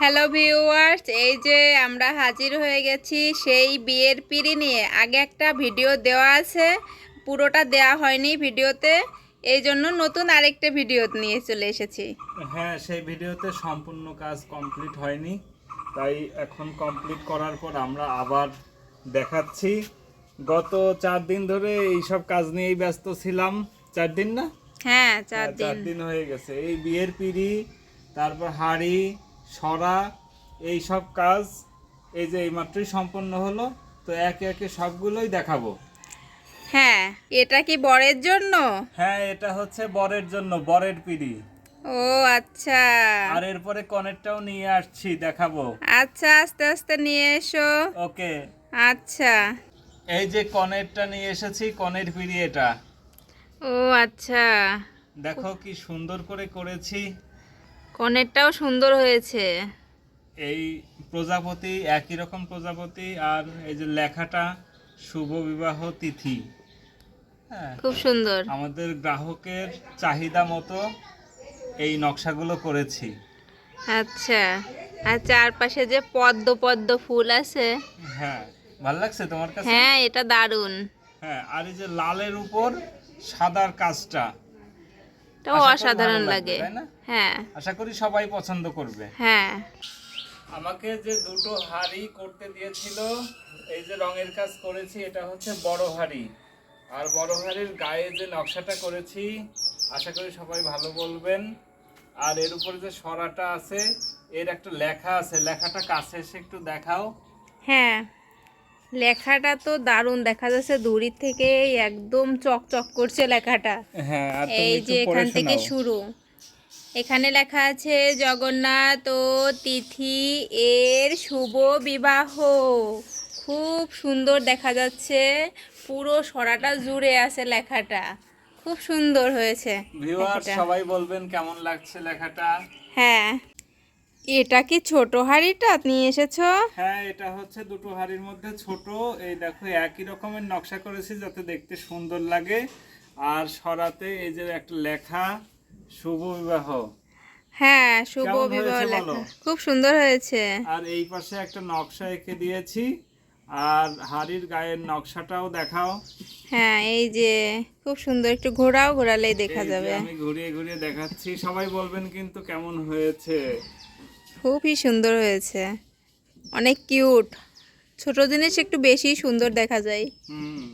Hello viewers, এই যে আমরা হাজির হয়ে গেছি সেই বিয়ের পিঁড়ি নিয়ে। আগে একটা ভিডিও দেওয়া আছে, পুরোটা দেওয়া হয়নি ভিডিওতে, এই জন্য নতুন আরেকটা ভিডিও নিয়ে চলে এসেছি। হ্যাঁ, সেই ভিডিওতে সম্পূর্ণ কাজ কমপ্লিট হয়নি, তাই এখন কমপ্লিট করার পর আমরা আবার দেখাচ্ছি। গত 4 দিন ধরে এইসব কাজ নিয়েই ব্যস্ত ছিলাম। 4 দিন না? হ্যাঁ, 4 4 দিন। দিন হয়ে গেছে। এই বিয়ের পিঁড়ি, তারপর হাঁড়ি, সরা, এই সব কাজ এই যে এইমাত্রই সম্পন্ন হলো। তো একে একে সবগুলোই দেখাবো। হ্যাঁ, এটা কি বরের জন্য? হ্যাঁ, এটা হচ্ছে বরের জন্য, বরের পিঁড়ি। ও আচ্ছা আর এরপরে কনেরটাও নিয়ে আসছি, দেখাবো। আচ্ছা, আস্তে আস্তে নিয়ে এসো। ওকে। আচ্ছা। এই যে কনেরটা নিয়ে এসেছি, কনের পিঁড়ি এটা। ও আচ্ছা, দেখো কি সুন্দর করে করেছি। কনেরটাও সুন্দর হয়েছে। এই প্রজাপতি, একই রকম প্রজাপতি, আর এই যে লেখাটা শুভ বিবাহ তিথি। হ্যাঁ, খুব সুন্দর। আমাদের গ্রাহকের চাহিদা মতো এই নকশাগুলো করেছি। আচ্ছা, আর চারপাশে যে পদ্ম পদ্ম ফুল আছে। হ্যাঁ, ভালো লাগছে তোমার কাছে? হ্যাঁ, এটা দারুণ। হ্যাঁ, আর এই যে লালের উপর সাদার কাজটা, এটাও আশা করি অসাধারণ ভালো লাগবে, লাগে। তাই না? হ্যাঁ আশা করি সবাই পছন্দ করবে। হ্যাঁ। আমাকে যে দুটো হাঁড়ি করতে দিয়েছিল, এই যে রঙের কাজ করেছি, এটা হচ্ছে বড় হাঁড়ি। আর বড় হাঁড়ির গায়ে যে নকশাটা করেছি, আশা করি সবাই ভালো বলবেন। আর এর উপরে যে সরাটা আছে, এর একটা লেখা আছে, লেখাটা কাছে এসে একটু দেখাও। হ্যাঁ, লেখাটা তো দারুণ দেখা যাচ্ছে দূরের থেকে, একদম চকচক করছে লেখাটা। হ্যাঁ, আর তুমি এই একটু যে পড়ে এখান থেকে শোনাও। শুরু, এখানে লেখা আছে জগন্নাথ ও তিথি এর শুভ বিবাহ। খুব সুন্দর দেখা যাচ্ছে, পুরো সরাটা জুড়ে আছে লেখাটা। খুব সুন্দর হয়েছে ভিউয়ার লেখাটা। সবাই বলবেন কেমন লাগছে লেখাটা। হ্যাঁ, এটা কি ছোট হাঁড়িটা নিয়ে এসেছো? হ্যাঁ, এটা হচ্ছে দুটো হাঁড়ির মধ্যে ছোট। এই দেখো একই রকমের নকশা করেছি যাতে দেখতে সুন্দর লাগে। আর সরাতে এই যে একটা লেখা, শুভ বিবাহ। হ্যাঁ, শুভ কেমন বিবাহ হয়েছে লেখা বলো? খুব সুন্দর হয়েছে। আর এই পাশে একটা নকশা এঁকে দিয়েছি। আর হাড়ির গায়ের নকশাটাও দেখাও। হ্যাঁ, এই যে খুব সুন্দর, একটু ঘোরালেই দেখা এই যে যাবে। আমি ঘুরিয়ে ঘুরিয়ে দেখাচ্ছি, সবাই বলবেন কিন্তু কেমন হয়েছে। খুবই সুন্দর হয়েছে, অনেক কিউট। ছোট জিনিস একটু বেশি সুন্দর দেখা যায়। হুম।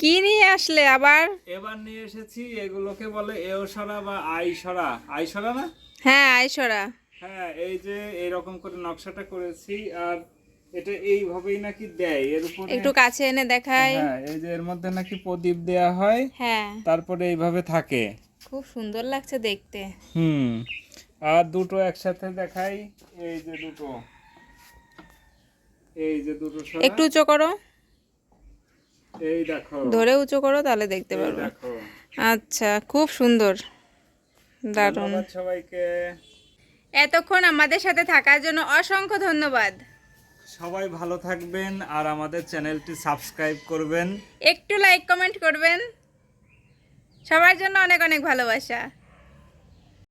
কি নিয়ে আসলে আবার? এবার নিয়ে এসেছি, এগুলোকে বলে এওসরা বা আইসরা। আইসরা না? হ্যাঁ, আইসরা। হ্যাঁ, এই যে এরকম করে নকশাটা করেছি। আর এটা এইভাবেই নাকি দেয়, এর উপরে। একটু কাছে এনে দেখাই। হ্যাঁ, এই যে এর মধ্যে নাকি প্রদীপ দেয়া হয়, হ্যাঁ, তারপরে এইভাবে থাকে। খুব সুন্দর লাগছে দেখতে। হুম। আর দুটো একসাথে দেখাই। এই যে দুটো, এই যে দুটো সরা। একটু উঁচু করো, এই দেখো, ধরে উঁচু করো, তাহলে দেখতে এই পারবো। দেখো। আচ্ছা, খুব সুন্দর, দারুণ। ধন্যবাদ সবাইকে। এতক্ষণ আমাদের সাথে থাকার জন্য অসংখ্য ধন্যবাদ। সবাই ভালো থাকবেন আর আমাদের চ্যানেলটি সাবস্ক্রাইব করবেন। একটু লাইক কমেন্ট করবেন। সবার জন্য অনেক অনেক ভালোবাসা।